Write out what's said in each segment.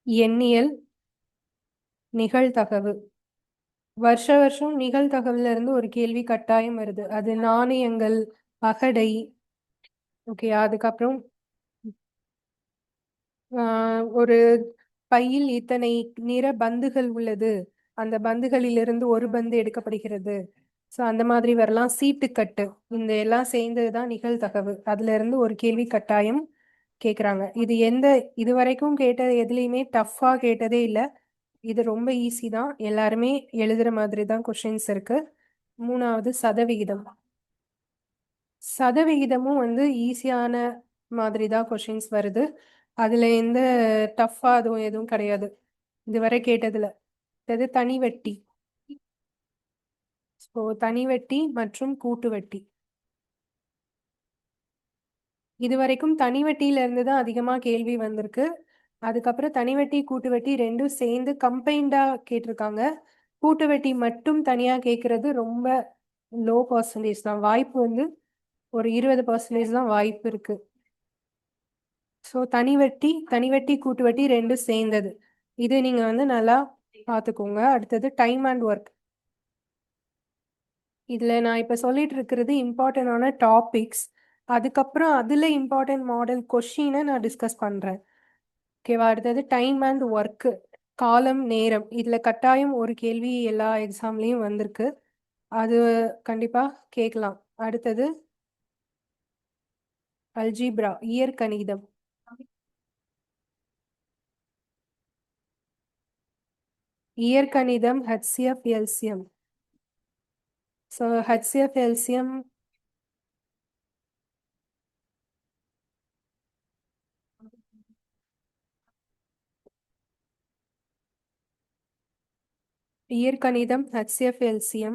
எண்ணியல் நிகழ்தகவு. வருஷம் நிகழ்தகவுல இருந்து ஒரு கேள்வி கட்டாயம் வருது. அது நாணயங்கள், பகடை. ஓகே, அதுக்கப்புறம் ஒரு பையில் இத்தனை நிற பந்துகள் உள்ளது, அந்த பந்துகளிலிருந்து ஒரு பந்து எடுக்கப்படுகிறது. ஸோ அந்த மாதிரி வரலாம். சீட்டுக்கட்டு, இந்த எல்லாம் சேர்ந்ததுதான் நிகழ்தகவு. அதுல இருந்து ஒரு கேள்வி கட்டாயம் கேக்குறாங்க. இது வரைக்கும் கேட்டது எதுலையுமே டஃப்பா கேட்டதே இல்லை. இது ரொம்ப ஈஸி தான், எல்லாருமே எழுதுற மாதிரி தான் கொஷின்ஸ் இருக்கு. மூணாவது சதவிகிதம். சதவிகிதமும் ஈஸியான மாதிரி தான் கொஷின்ஸ் வருது. அதுல எந்த டஃப்பா அதுவும் எதுவும் கிடையாது இதுவரை கேட்டதுல. அது தனி வட்டி. ஸோ தனி வட்டி மற்றும் கூட்டு வட்டி. இது வரைக்கும் தனி வட்டியில இருந்து தான் அதிகமா கேள்வி வந்திருக்கு. அதுக்கப்புறம் தனி வட்டி கூட்டு வட்டி ரெண்டும் சேர்ந்து கம்பைண்டா கேட்டிருக்காங்க. கூட்டு வட்டி மட்டும் தனியா கேட்கறது ரொம்ப லோ பர்சன்டேஜ் தான். வாய்ப்பு ஒரு 20% தான் வாய்ப்பு இருக்கு. ஸோ தனி வட்டி கூட்டு வட்டி ரெண்டும் சேர்ந்தது. இது நீங்க நல்லா பார்த்துக்கோங்க. அடுத்தது டைம் அண்ட் ஒர்க். இதுல நான் இப்ப சொல்லிட்டு இருக்கிறது இம்பார்ட்டன்டான டாபிக்ஸ். அதுக்கப்புறம் அதுல இம்பார்ட்டன்ட் மாடல் கொஷினை நான் டிஸ்கஸ் பண்றேன். ஓகேவா? அடுத்தது டைம் அண்ட் ஒர்க், காலம் நேரம். இதுல கட்டாயம் ஒரு கேள்வி எல்லா எக்ஸாம்லயும் வந்திருக்கு. அது கண்டிப்பா கேட்கலாம். அடுத்தது அல்ஜீப்ரா, இயற்கணிதம். இயற்கணிதம் HCF LCM. So HCF LCM இயற்கணிதம் HCF LCM.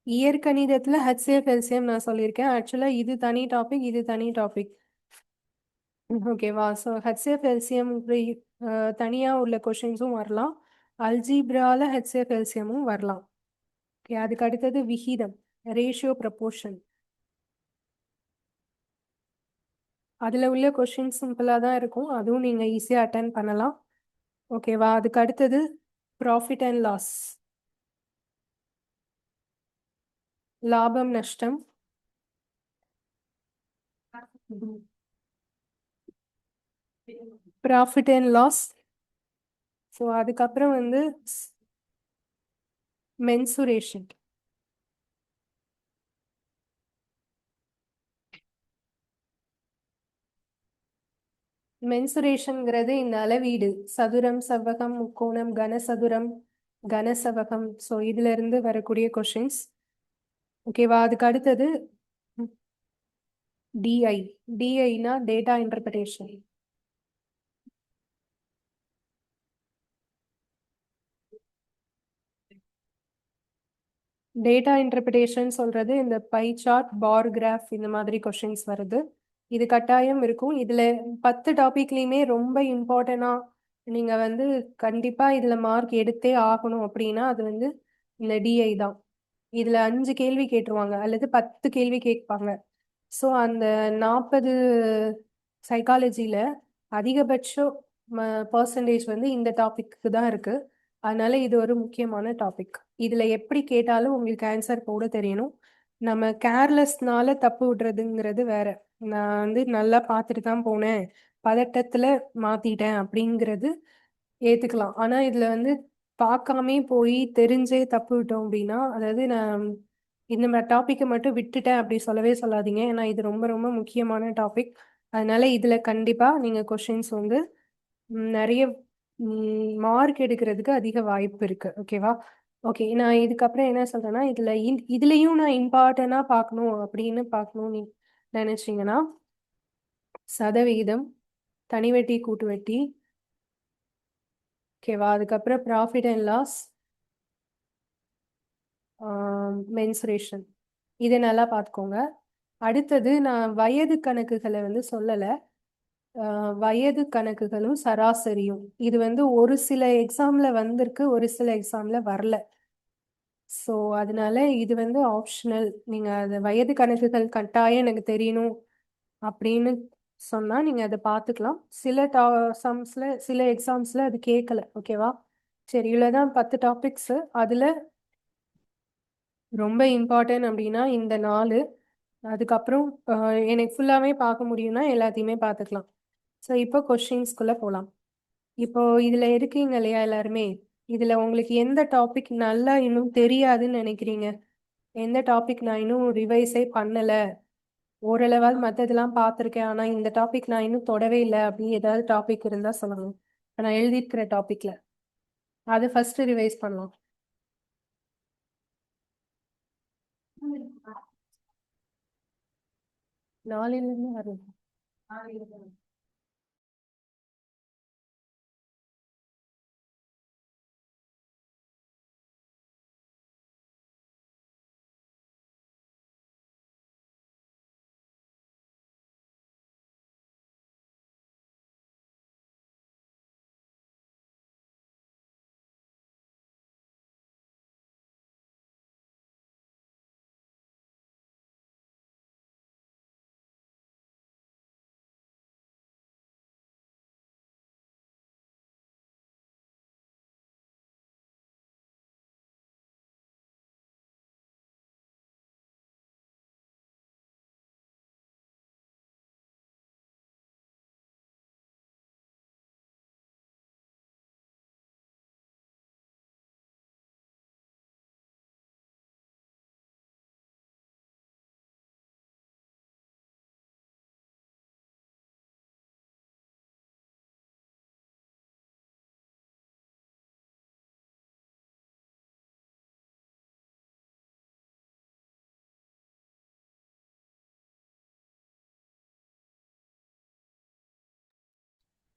இயற்கணிதத்துல HCF LCM நான் சொல்லியிருக்கேன். ஆக்சுவலா இது தனி டாபிக், இது தனி டாபிக். ஓகேவா? ஸோ HCF LCM தனியா உள்ள கொஷின்ஸும் வரலாம். அல்ஜீப்ரால HCF LCMும் வரலாம். ஓகே, அதுக்கு அடுத்தது விகிதம், ரேஷியோ ப்ரப்போர்ஷன். அதுல உள்ள கொஷின் சிம்பிளா தான் இருக்கும், அதுவும் நீங்க ஈஸியா அட்டன் பண்ணலாம். ஓகேவா? அதுக்கு அடுத்தது ப்ராஃபிட் அண்ட் லாஸ், லாபம் நஷ்டம். Profit and loss. ஸோ அதுக்கப்புறம் மென்சுரேஷன். மென்சுரேஷன்ங்கிறது இந்த அளவீடு, சதுரம், செவ்வகம், முக்கோணம், கனசதுரம், கனசெவ்வகம். ஸோ இதுல இருந்து வரக்கூடிய கொஷின்ஸ். ஓகேவா? அதுக்கு அடுத்தது டிஐ. டிஐனா டேட்டா இன்டர்பிரேஷன். டேட்டா இன்டர்பிரேஷன் சொல்றது இந்த பை சார்ட், பார் கிராஃப், இந்த மாதிரி கொஷின்ஸ் வருது. இது கட்டாயம் இருக்கும். இதுல 10 டாபிக்லயுமே ரொம்ப இம்பார்ட்டனா நீங்க கண்டிப்பா இதுல மார்க் எடுத்தே ஆகணும் அப்படின்னா அது இந்த டிஐ தான். இதுல 5 கேள்வி கேட்டுருவாங்க அல்லது 10 கேள்வி கேட்பாங்க. ஸோ அந்த 40 சைக்காலஜில அதிகபட்சம் பர்சன்டேஜ் இந்த டாபிக்கு தான் இருக்கு. அதனால இது ஒரு முக்கியமான டாபிக். இதுல எப்படி கேட்டாலும் உங்களுக்கு ஆன்சர் போட தெரியணும். நம்ம கேர்லெஸ்னால தப்பு விடுறதுங்கிறது வேற. நான் நல்லா பார்த்துட்டு தான் போனேன், பதட்டத்துல மாத்திட்டேன் அப்படிங்கிறது ஏத்துக்கலாம். ஆனா இதுல பார்க்காமே போய் தெரிஞ்சே தப்பு விட்டோம் அப்படின்னா, அதாவது நான் இந்த டாபிக்கை மட்டும் விட்டுட்டேன் அப்படி சொல்லவே சொல்லாதீங்க. ஏன்னா இது ரொம்ப ரொம்ப முக்கியமான டாபிக். அதனால இதுல கண்டிப்பா நீங்க கொஷின்ஸ் நிறைய மார்க் எடுக்கிறதுக்கு அதிக வாய்ப்பு இருக்கு. ஓகேவா? ஓகே, நான் இதுக்கப்புறம் என்ன சொல்றேன்னா, இதுலயும் நான் இம்பார்ட்டனா பார்க்கணும் அப்படின்னு பார்க்கணும்னு நினைச்சீங்கன்னா சதவிகிதம், தனி வட்டி கூட்டு வட்டி. ஓகேவா? அதுக்கப்புறம் ப்ராஃபிட் அண்ட் லாஸ், மென்சுரேஷன். இதை நல்லா பார்த்துக்கோங்க. அடுத்தது நான் வயது கணக்குகளை சொல்லலை. வயது கணக்குகளும் சராசரியும் இது ஒரு சில எக்ஸாம்ல வந்திருக்கு, ஒரு சில எக்ஸாம்ல வரல. ஸோ அதனால இது ஆப்ஷனல். நீங்க அது வயது கணக்குகள் கட்டாயம் எனக்கு தெரியணும் அப்படின்னு சொன்னா நீங்க அதை பார்த்துக்கலாம். சில சம்ஸ்ல சில எக்ஸாம்ஸ்ல அது கேட்கல. ஓகேவா? சரி, இவ்வளவுதான் 10 டாபிக்ஸ். அதுல ரொம்ப இம்பார்ட்டன்ட் அப்படின்னா இந்த 4. அதுக்கப்புறம் எனக்கு ஃபுல்லாவே பார்க்க முடியும்னா எல்லாத்தையுமே பார்த்துக்கலாம். ஸோ இப்போ கொஸ்டின்ஸ்குள்ள போகலாம். இப்போ இதுல இருக்கீங்க இல்லையா எல்லாருமே? இதுல உங்களுக்கு எந்த டாபிக் நல்லா இன்னும் தெரியாதுன்னு நினைக்கிறீங்க? எந்த டாபிக் நான் இன்னும் ரிவைஸே பண்ணல, ஓரளவாவது மற்றதெல்லாம் பார்த்துருக்கேன், ஆனா இந்த டாபிக் நான் இன்னும் தொடவே இல்லை அப்படி ஏதாவது டாபிக் இருந்தா சொல்லுங்க. இப்ப நான் எழுதியிருக்கிற டாபிக்ல அது ஃபர்ஸ்ட் ரிவைஸ் பண்ணலாம். நாளையிலிருந்து வரும்.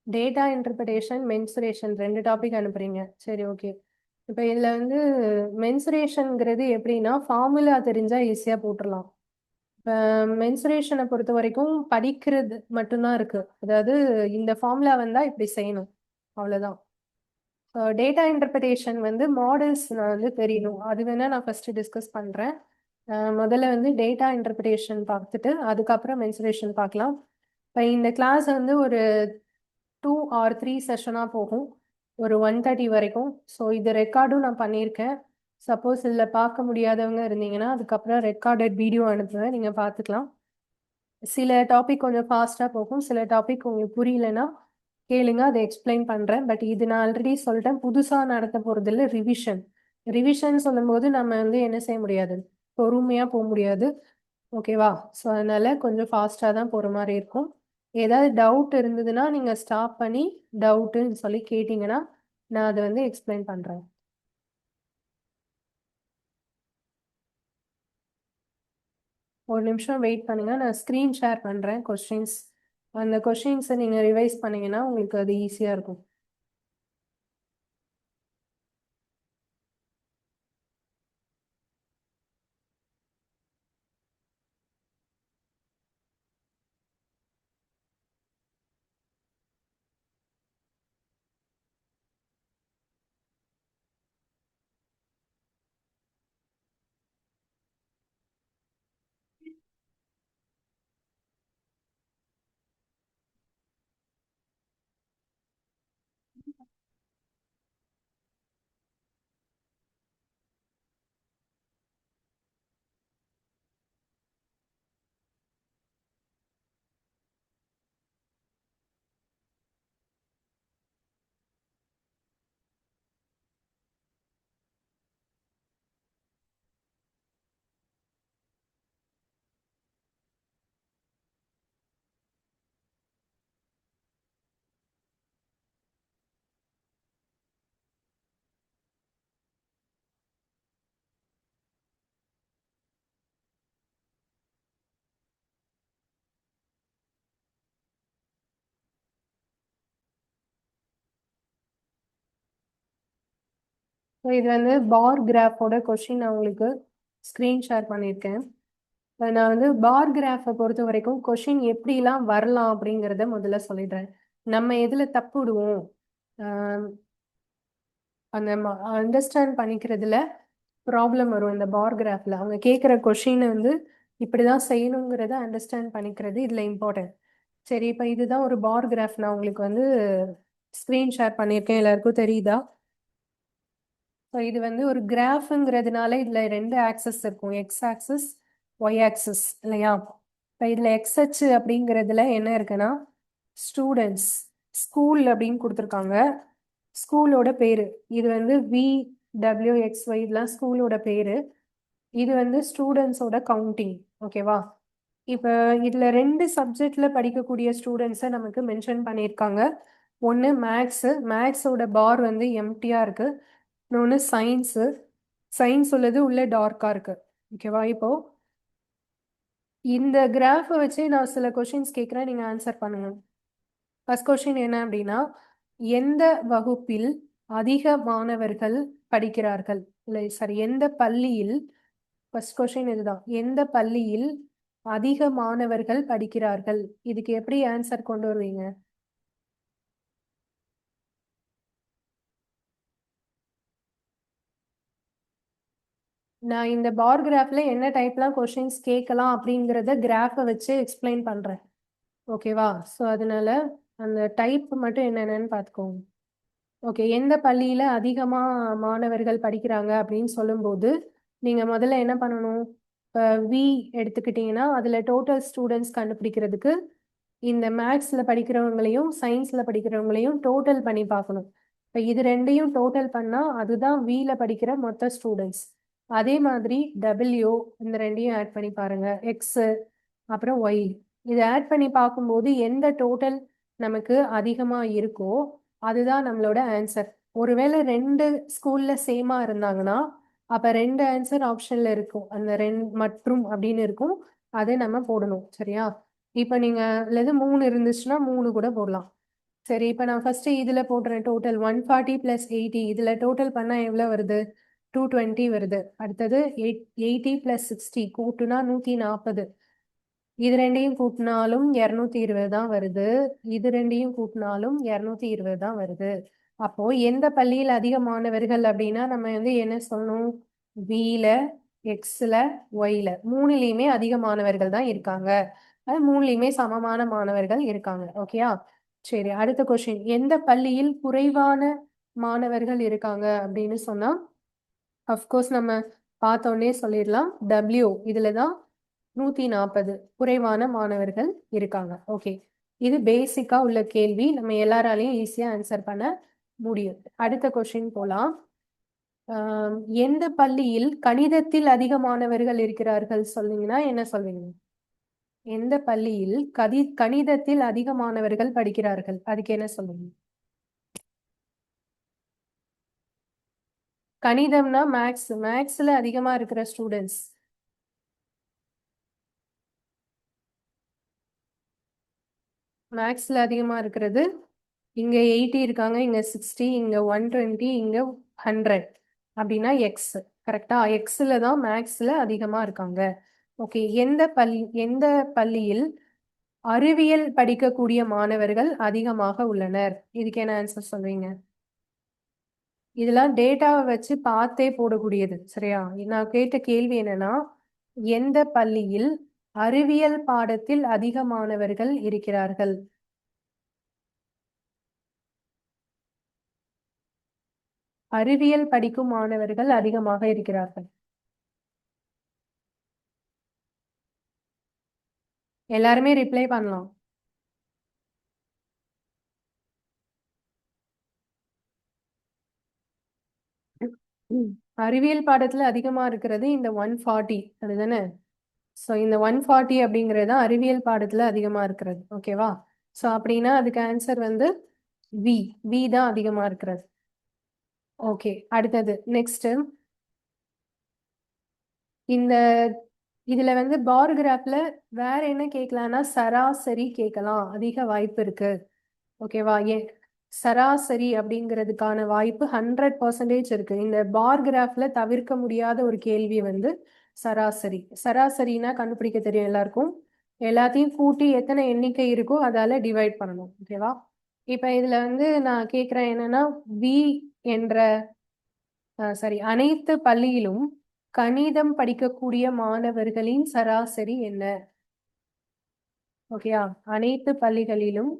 டேட்டா இன்டர்பிரேஷன், மென்சுரேஷன் 2 டாபிக் அனுப்புறீங்க. சரி, ஓகே. இப்போ இதில் வந்து மென்சுரேஷனுங்கிறது எப்படின்னா ஃபார்முலா தெரிஞ்சா ஈஸியாக போட்டுடலாம். இப்போ மென்சுரேஷனை பொறுத்த வரைக்கும் படிக்கிறது மட்டும்தான் இருக்கு. அதாவது இந்த ஃபார்முலா வந்தால் இப்படி செய்யணும், அவ்வளோதான். டேட்டா இன்டர்பிரேஷன் வந்து மாடல்ஸ் நான் வந்து தெரியணும், அது வேணால் நான் ஃபஸ்ட்டு டிஸ்கஸ் பண்ணுறேன். முதல்ல வந்து டேட்டா இன்டர்பிரேஷன் பார்த்துட்டு அதுக்கப்புறம் மென்சுரேஷன் பார்க்கலாம். இப்போ இந்த கிளாஸ் வந்து ஒரு 2 ஆர் 3 செஷனாக போகும், ஒரு 1:30 வரைக்கும். ஸோ இது ரெக்கார்டும் நான் பண்ணியிருக்கேன். சப்போஸ் இதில் பார்க்க முடியாதவங்க இருந்தீங்கன்னா அதுக்கப்புறம் ரெக்கார்டட் வீடியோ அனுப்புவேன், நீங்கள் பார்த்துக்கலாம். சில டாபிக் கொஞ்சம் ஃபாஸ்ட்டாக போகும், சில டாபிக் உங்களுக்கு புரியலன்னா கேளுங்க, அதை எக்ஸ்பிளைன் பண்ணுறேன். பட் இது நான் ஆல்ரெடி சொல்லிட்டேன், புதுசாக நடத்த போகிறதில்ல. ரிவிஷன் ரிவிஷன் சொல்லும்போது நம்ம வந்து என்ன செய்ய முடியாது, பொறுமையாக போக முடியாது. ஓகேவா? ஸோ அதனால கொஞ்சம் ஃபாஸ்ட்டாக தான் போகிற மாதிரி இருக்கும். ஏதாவது டவுட் இருந்ததுன்னா நீங்கள் ஸ்டாப் பண்ணி டவுட்டுன்னு சொல்லி கேட்டிங்கன்னா நான் அதை வந்து எக்ஸ்பிளைன் பண்ணுறேன். ஒரு நிமிஷம் வெயிட் பண்ணுங்க, நான் ஸ்க்ரீன் ஷேர் பண்ணுறேன் கொஸ்டின்ஸ். அந்த கொஸ்டின்ஸை நீங்கள் ரிவைஸ் பண்ணீங்கன்னா உங்களுக்கு அது ஈஸியாக இருக்கும். ஸோ இது வந்து பார் கிராஃபோட கொஸ்டின் நான் உங்களுக்கு ஸ்க்ரீன் ஷேர் பண்ணியிருக்கேன். நான் வந்து பார் கிராஃபை பொறுத்த வரைக்கும் கொஷின் எப்படிலாம் வரலாம் அப்படிங்கிறத முதல்ல சொல்லிடுறேன். நம்ம எதில் தப்பு விடுவோம், அந்த அண்டர்ஸ்டாண்ட் பண்ணிக்கிறதுல ப்ராப்ளம் வரும். இந்த பார் கிராஃபில் அவங்க கேட்குற கொஷினை வந்து இப்படி தான் செய்யணுங்கிறத அண்டர்ஸ்டாண்ட் பண்ணிக்கிறது இதில் இம்பார்ட்டன்ட். சரி, இப்ப இதுதான் ஒரு பார் கிராஃப். நான் உங்களுக்கு வந்து ஸ்கிரீன் ஷேர் பண்ணியிருக்கேன். எல்லாருக்கும் தெரியுதா? ஸோ இது வந்து ஒரு கிராஃப்ங்கிறதுனால இதுல ரெண்டு ஆக்சஸ் இருக்கும், எக்ஸ் ஆக்சஸ், ஒய் ஆக்சஸ் இல்லையா? இப்போ இதுல எக்ஸ் அச்சு அப்படிங்கிறதுல என்ன இருக்குன்னா ஸ்டூடெண்ட்ஸ், ஸ்கூல் அப்படின்னு கொடுத்துருக்காங்க. ஸ்கூலோட பேரு இது வந்து VWXY, இதெல்லாம் ஸ்கூலோட பேரு. இது வந்து ஸ்டூடெண்ட்ஸோட கவுண்டிங். ஓகேவா? இப்போ இதுல ரெண்டு சப்ஜெக்ட்ல படிக்கக்கூடிய ஸ்டூடெண்ட்ஸை நமக்கு மென்ஷன் பண்ணியிருக்காங்க. ஒன்று மேக்ஸு, மேக்ஸோட பார் வந்து எம்டியா இருக்கு. இன்னொன்று சயின்ஸு, சயின்ஸ் உள்ளது உள்ள டார்க்கா இருக்கு. ஓகேவா? இப்போ இந்த கிராஃபை வச்சு நான் சில கொஷின்ஸ் கேட்குறேன், நீங்க ஆன்சர் பண்ணுங்க. ஃபர்ஸ்ட் கொஷின் என்ன அப்படின்னா, எந்த வகுப்பில் அதிக மாணவர்கள் படிக்கிறார்கள்? இல்லை சாரி, எந்த பள்ளியில், ஃபர்ஸ்ட் கொஷின் இதுதான், எந்த பள்ளியில் அதிக மாணவர்கள் படிக்கிறார்கள்? இதுக்கு எப்படி ஆன்சர் கொண்டு வருவீங்க? நான் இந்த பார் கிராஃப்ல என்ன டைப்லாம் கொஷின்ஸ் கேட்கலாம் அப்படிங்கிறத கிராஃபை வச்சு எக்ஸ்பிளைன் பண்றேன். ஓகேவா? ஸோ அதனால அந்த டைப் மட்டும் என்னென்னு பார்த்துக்கோங்க. ஓகே, எந்த பள்ளியில அதிகமா மாணவர்கள் படிக்கிறாங்க அப்படின்னு சொல்லும்போது நீங்க முதல்ல என்ன பண்ணணும்? இப்போ வி எடுத்துக்கிட்டீங்கன்னா அதுல டோட்டல் ஸ்டூடெண்ட்ஸ் கண்டுபிடிக்கிறதுக்கு இந்த மேக்ஸ்ல படிக்கிறவங்களையும் சயின்ஸ்ல படிக்கிறவங்களையும் டோட்டல் பண்ணி பார்க்கணும். இப்போ இது ரெண்டையும் டோட்டல் பண்ணா அதுதான் வில படிக்கிற மொத்த ஸ்டூடெண்ட்ஸ். அதே மாதிரி டபிள்யூ, இந்த ரெண்டையும் ஆட் பண்ணி பாருங்க, எக்ஸ் அப்புறம் ஒய். இதை ஆட் பண்ணி பார்க்கும்போது எந்த டோட்டல் நமக்கு அதிகமா இருக்கோ அதுதான் நம்மளோட ஆன்சர். ஒருவேளை ரெண்டு ஸ்கூல்ல சேமா இருந்தாங்கன்னா அப்ப ரெண்டு ஆன்சர் ஆப்ஷன்ல இருக்கும், அந்த ரெண்டு மற்றும் அப்படின்னு இருக்கும், அதை நம்ம போடணும். சரியா? இப்ப நீங்க அல்லது 3 இருந்துச்சுன்னா 3 கூட போடலாம். சரி, இப்ப நான் ஃபர்ஸ்ட் இதுல போடுறேன். டோட்டல் 140 + 80, இதுல டோட்டல் பண்ணா எவ்வளவு வருது? 220 வருது. அடுத்தது 80 + 60 கூட்டுனா 140. இது ரெண்டையும் கூட்டினாலும் 220 தான் வருது. இது ரெண்டையும் கூட்டினாலும் 220 தான் வருது. அப்போ எந்த பள்ளியில் அதிக மாணவர்கள் அப்படின்னா நம்ம வந்து என்ன சொல்லணும்? வில, எக்ஸ்ல, ஒய்ல மூணுலயுமே அதிக மாணவர்கள் தான் இருக்காங்க. அது மூணுலயுமே சமமான மாணவர்கள் இருக்காங்க. ஓகேயா? சரி, அடுத்த கொஸ்டின், எந்த பள்ளியில் குறைவான மாணவர்கள் இருக்காங்க அப்படின்னு சொன்னா அஃப்கோர்ஸ் நம்ம பார்த்தோன்னே சொல்லிடலாம், டபிள்யூ இதுல தான் 140 குறைவான மாணவர்கள் இருக்காங்க. ஓகே, இது பேசிக்கா உள்ள கேள்வி, நம்ம எல்லாராலையும் ஈஸியா ஆன்சர் பண்ண முடியும். அடுத்த கொஸ்டின் போலாம். எந்த பள்ளியில் கணிதத்தில் அதிக மாணவர்கள் இருக்கிறார்கள் சொன்னீங்கன்னா என்ன சொல்வீங்க? எந்த பள்ளியில் கணிதத்தில் அதிக மாணவர்கள் படிக்கிறார்கள், அதுக்கு என்ன சொல்லுவீங்க? கணிதம்னா மேக்ஸ், மேக்ஸ்ல அதிகமா இருக்கிற ஸ்டூடெண்ட்ஸ். மேக்ஸ்ல அதிகமா இருக்கிறது இங்க 80 இருக்காங்க, இங்க 60, இங்க 120, இங்க 100. அப்படின்னா எக்ஸ். கரெக்டா? எக்ஸ்ல தான் மேக்ஸ்ல அதிகமா இருக்காங்க. ஓகே, எந்த பள்ளியில் அறிவியல் படிக்கக்கூடிய மாணவர்கள் அதிகமாக உள்ளனர்? இதுக்கு என்ன ஆன்சர் சொல்வீங்க? இதெல்லாம் டேட்டாவை வச்சு பார்த்தே போடக்கூடியது. சரியா? நான் கேட்ட கேள்வி என்னன்னா, எந்த பள்ளியில் அறிவியல் பாடத்தில் அதிக மாணவர்கள் இருக்கிறார்கள்? அறிவியல் படிக்கும் மாணவர்கள் அதிகமாக இருக்கிறார்கள். எல்லாருமே ரிப்ளை பண்ணலாம். அறிவியல் பாடத்துல அதிகமா இருக்கிறது இந்த 140, அதுதானே? ஸோ இந்த 140 அப்படிங்கிறது தான் அறிவியல் பாடத்துல அதிகமா இருக்கிறது. ஓகேவா? ஸோ அப்படின்னா அதுக்கு ஆன்சர் வந்து வி, வி தான் அதிகமா இருக்கிறது. ஓகே, அடுத்தது நெக்ஸ்ட், இந்த இதுல வந்து பார் கிராஃப்ல வேற என்ன கேட்கலாம்னா சராசரி கேட்கலாம், அதிக வாய்ப்பு இருக்கு. ஓகேவா? சராசரி அப்படிங்கிறதுக்கான வாய்ப்பு 100% இருக்கு. இந்த பார் கிராஃப்ல தவிர்க்க முடியாத ஒரு கேள்வி வந்து சராசரி. சராசரினா கண்டுபிடிக்க தெரியும் எல்லாருக்கும். எல்லாத்தையும் கூட்டி எத்தனை எண்ணிக்கை இருக்கோ அதால டிவைட் பண்ணணும். ஓகேவா? இப்ப இதுல வந்து நான் கேக்குறேன் என்னன்னா, வி என்ற சாரி, அனைத்து பள்ளியிலும் கணிதம் படிக்கக்கூடிய மாணவர்களின் சராசரி என்ன? ஓகேயா? அனைத்து பள்ளிகளிலும்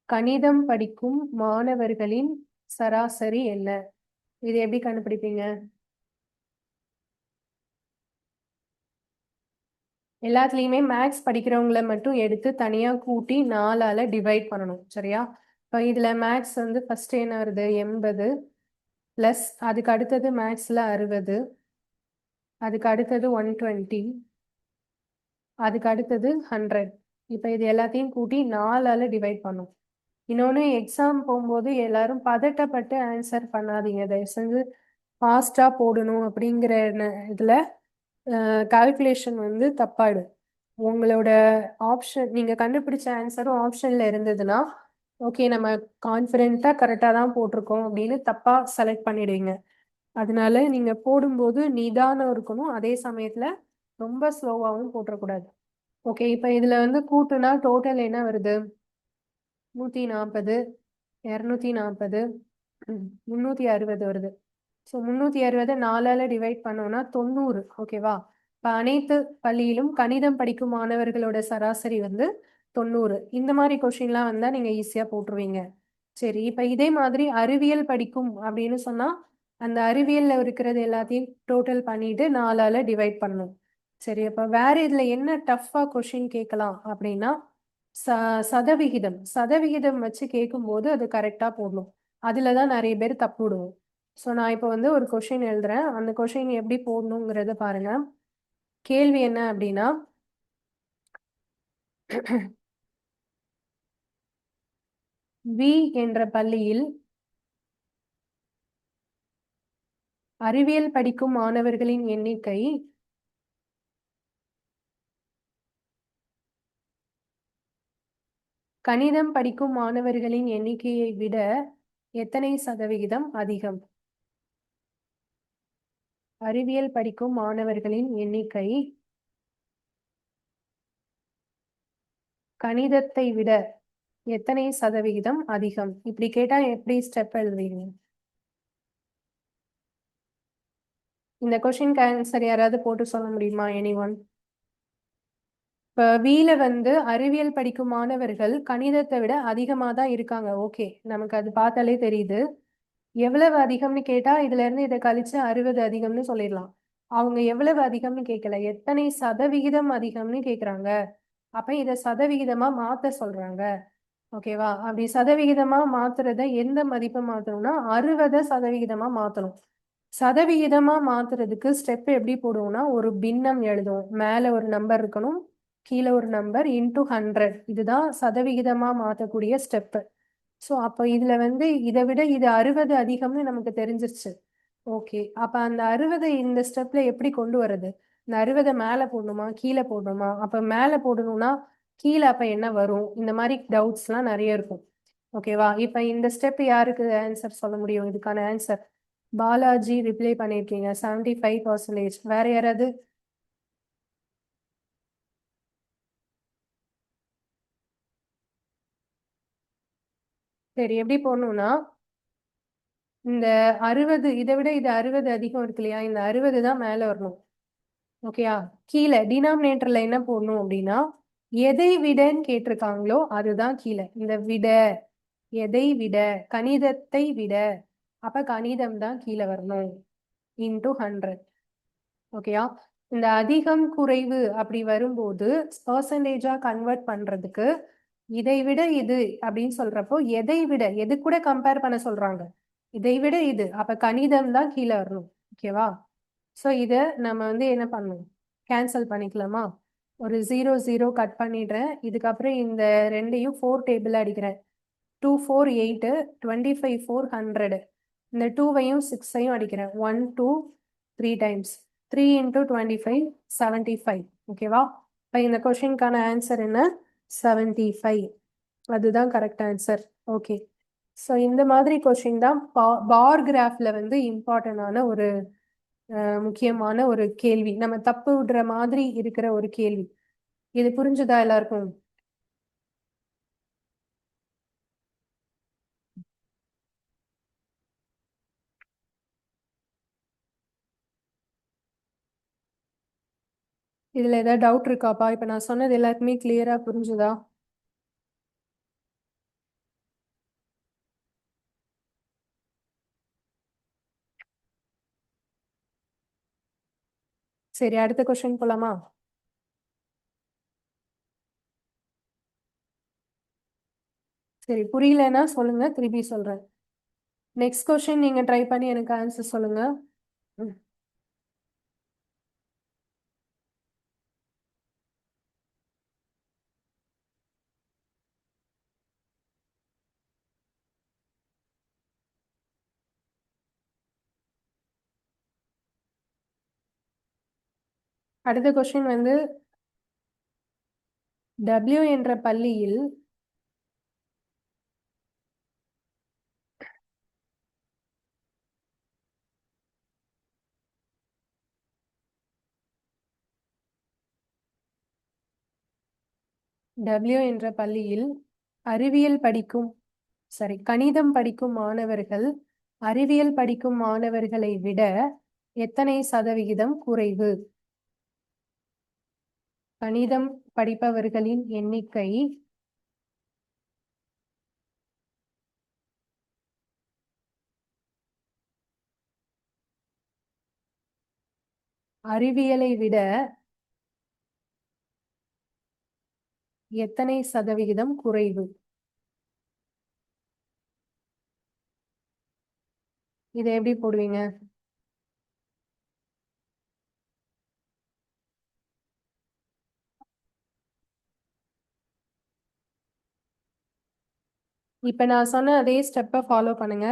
கணிதம் படிக்கும் மாணவர்களின் சராசரி என்ன? இது எப்படி கண்டுபிடிப்பீங்க? எல்லாத்துலயுமே மேக்ஸ் படிக்கிறவங்கள மட்டும் எடுத்து தனியா கூட்டி 4ஆல டிவைட் பண்ணணும். சரியா? இப்போ இதுல மேக்ஸ் வந்து ஃபர்ஸ்ட் என்ன வருது? 80 பிளஸ் அதுக்கு அடுத்தது மேக்ஸ்ல 60, அதுக்கு அடுத்தது 120, அதுக்கு அடுத்தது 100. இப்போ இது எல்லாத்தையும் கூட்டி 4ஆல டிவைட் பண்ணும். இன்னொன்று எக்ஸாம் போகும்போது எல்லாரும் பதட்டப்பட்டு ஆன்சர் பண்ணாதீங்க. தயவு செஞ்சு ஃபாஸ்ட்டாக போடணும் அப்படிங்கிற இதில் கால்குலேஷன் வந்து தப்பாயிடும். உங்களோட ஆப்ஷன் நீங்கள் கண்டுபிடிச்ச ஆன்சரும் ஆப்ஷனில் இருந்ததுன்னா ஓகே நம்ம கான்ஃபிடென்ட்டாக கரெக்டாக தான் போட்டிருக்கோம் அப்படின்னு தப்பாக செலக்ட் பண்ணிடுவீங்க. அதனால நீங்கள் போடும்போது நிதானம் இருக்கணும். அதே சமயத்தில் ரொம்ப ஸ்லோவாகவும் போட்டுறக்கூடாது. ஓகே இப்போ இதில் வந்து கூட்டுனா டோட்டல் என்ன வருது? 140, 240, 360 வருது. ஸோ 360 4ஆல டிவைட் பண்ணோம்னா 90. ஓகேவா? இப்போ அனைத்து பள்ளியிலும் கணிதம் படிக்கும் மாணவர்களோட சராசரி வந்து 90. இந்த மாதிரி கொஷின்லாம் வந்தால் நீங்கள் ஈஸியாக போட்டுருவீங்க. சரி இப்போ இதே மாதிரி அறிவியல் படிக்கும் அப்படின்னு சொன்னால் அந்த அறிவியலில் இருக்கிறது எல்லாத்தையும் டோட்டல் பண்ணிட்டு 4ஆல டிவைட் பண்ணணும். சரி அப்போ வேற இதில் என்ன டஃப்பாக கொஷின் கேட்கலாம் அப்படின்னா சதவிகிதம் சதவிகிதம் வச்சு கேட்கும்போது அது கரெக்டாக போடணும். அதில் தான் நிறைய பேர் தப்பு விடுவோம். ஸோ நான் இப்போ வந்து ஒரு கொஷின் எழுதுறேன். அந்த கொஷின் எப்படி போடணுங்கிறத பாருங்க. கேள்வி என்ன அப்படின்னா வி என்ற பள்ளியில் அறிவியல் படிக்கும் மாணவர்களின் எண்ணிக்கை கணிதம் படிக்கும் மாணவர்களின் எண்ணிக்கையை விட எத்தனை சதவிகிதம் அதிகம்? அறிவியல் படிக்கும் மாணவர்களின் எண்ணிக்கை கணிதத்தை விட எத்தனை சதவிகிதம் அதிகம்? இப்படி கேட்டா எப்படி ஸ்டெப் எழுதுவீங்க? இந்த கொஸ்டினுக்கு ஆன்சர் யாராவது போட்டு சொல்ல முடியுமா? Any one? இப்போ வீல வந்து அறிவியல் படிக்கும் மாணவர்கள் கணிதத்தை விட அதிகமாக தான் இருக்காங்க. ஓகே நமக்கு அது பார்த்தாலே தெரியுது. எவ்வளவு அதிகம்னு கேட்டா இதுல இருந்து இதை கழிச்சு 60 அதிகம்னு சொல்லிடலாம். அவங்க எவ்வளவு அதிகம்னு கேட்கல, எத்தனை சதவிகிதம் அதிகம்னு கேக்குறாங்க. அப்ப இதை சதவிகிதமா மாத்த சொல்றாங்க. ஓகேவா? அப்படி சதவிகிதமா மாத்துறத எந்த மதிப்பை மாத்தணும்னா 60% மாத்தணும். சதவிகிதமா மாத்துறதுக்கு ஸ்டெப் எப்படி போடுவோம்னா ஒரு பின்னம் எழுதுவோம். மேல ஒரு நம்பர் இருக்கணும், கீழே ஒரு நம்பர் இன்டூ 100. இதுதான் சதவிகிதமா மாத்தக்கூடிய ஸ்டெப். ஸோ அப்போ இதுல வந்து இதை விட இது 60 அதிகம்னு நமக்கு தெரிஞ்சிருச்சு. ஓகே அப்ப அந்த 60 இந்த ஸ்டெப்ல எப்படி கொண்டு வர்றது? இந்த 60 மேல போடணுமா கீழே போடணுமா? அப்ப மேல போடணும்னா கீழே அப்ப என்ன வரும்? இந்த மாதிரி டவுட்ஸ்லாம் நிறைய இருக்கும். ஓகேவா? இப்ப இந்த ஸ்டெப் யாருக்கு ஆன்சர் சொல்ல முடியும்? இதுக்கான ஆன்சர் பாலாஜி ரிப்ளை பண்ணியிருக்கீங்க 75%. வேற யாராவது? சரி எப்படி போடணும்னா இந்த 60 இதை விட இது 60 அதிகம் இருக்கு இல்லையா? இந்த 60 தான் மேல வரணும். ஓகேயா? கீழே டினாமினேட்டர்ல என்ன போடணும் அப்படின்னா எதை விடன்னு கேட்டிருக்காங்களோ அதுதான் கீழே. இந்த விட, எதை விட, கணிதத்தை விட, அப்ப கணிதம் தான் கீழே வரணும் இன்டூ 100. ஓகேயா? இந்த அதிகம் குறைவு அப்படி வரும்போது பர்சன்டேஜா கன்வெர்ட் பண்றதுக்கு இதை விட இது அப்படின்னு சொல்றப்போ எதை விட எது கூட கம்பேர் பண்ண சொல்றாங்க. இதை விட இது அப்ப கணிதம் தான் கீழே வரணும். ஓகேவா? ஸோ இதை நம்ம வந்து என்ன பண்ணணும்? கேன்சல் பண்ணிக்கலாமா? ஒரு 0 0 கட் பண்ணிடுறேன். இதுக்கப்புறம் இந்த ரெண்டையும் 4 டேபிள் அடிக்கிறேன். 2 4 8, 25 4 100. இந்த 2வையும் 6ஐயும் அடிக்கிறேன். 1 2 3 டைம்ஸ் 3 into 25 75. ஓகேவா? இப்போ இந்த கொஷினுக்கான ஆன்சர் என்ன? 75. அதுதான் கரெக்ட் ஆன்சர். ஓகே ஸோ இந்த மாதிரி கொஷின் தான் பார் கிராஃப்ல வந்து இம்பார்ட்டண்டான ஒரு முக்கியமான ஒரு கேள்வி. நம்ம தப்பு விடுற மாதிரி இருக்கிற ஒரு கேள்வி. இது புரிஞ்சுதா எல்லாருக்கும்? இதுல ஏதாவது டவுட் இருக்காப்பா? இப்ப நான் சொன்னது எல்லாருக்குமே கிளியரா புரிஞ்சுதா? சரி, அடுத்த கொஸ்டின் போலாமா? சரி, புரியலன்னா சொல்லுங்க, திருப்பி சொல்றேன். நெக்ஸ்ட் கொஸ்டின் நீங்க ட்ரை பண்ணி எனக்கு ஆன்சர் சொல்லுங்க. ம். அடுத்த கொஸ்டின் வந்து W என்ற பள்ளியில் W என்ற பள்ளியில் அறிவியல் படிக்கும் கணிதம் படிக்கும் மாணவர்கள் அறிவியல் படிக்கும் மாணவர்களை விட எத்தனை சதவிகிதம் குறைவு? கணிதம் படிப்பவர்களின் எண்ணிக்கை அறிவியலை விட எத்தனை சதவிகிதம் குறைவு? இதை எப்படி போடுவீங்க? இப்ப நான் சொன்ன அதே ஸ்டெப்பை ஃபாலோ பண்ணுங்க.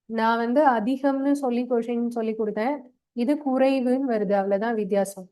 நான் வந்து அதிகம்னு சொல்லி கொஷின் சொல்லி கொடுத்தேன். இது குறைவுன்னு வருது, அவ்வளவுதான் வித்தியாசம்.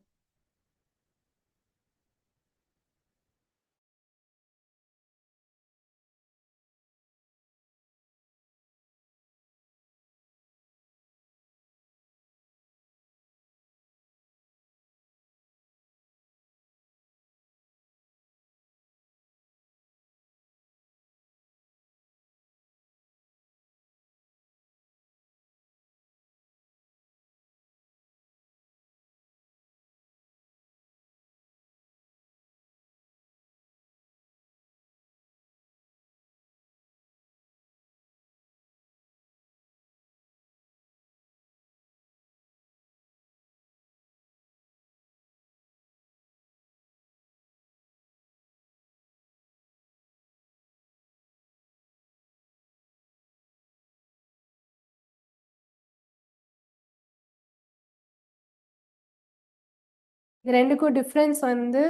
இது ரெண்டுக்கும் டிஃபரன்ஸ் வந்து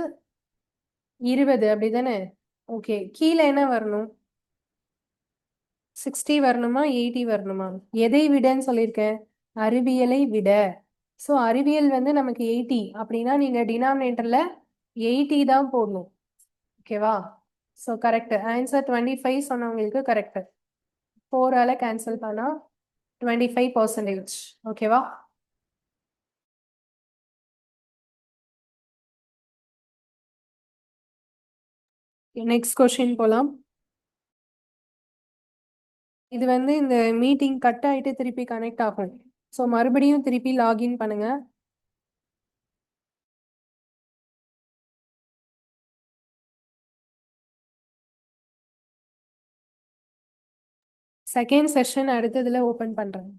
20, அப்படிதானே? ஓகே, கீழே என்ன வரணும்? 60 வரணுமா, 80 வரணுமா? எதை விடன்னு சொல்லியிருக்கேன்? அறிவியலை விட. ஸோ அறிவியல் வந்து நமக்கு 80 அப்படின்னா நீங்க டினாமினேட்டர்ல 80 தான் போடணும். ஓகேவா? ஸோ கரெக்ட் ஆன்சர் 25 சொன்னவங்களுக்கு கரெக்ட். 4ஆல கேன்சல் பண்ணா 25%. ஓகேவா? நெக்ஸ்ட் கொஸ்டின் போலாம். இது வந்து இந்த மீட்டிங் கட் ஆயிட்டு திருப்பி கனெக்ட் ஆகும். ஸோ மறுபடியும் திருப்பி லாகின் பண்ணுங்க. செகண்ட் செஷன் அடுத்ததுல ஓபன் பண்றேன்.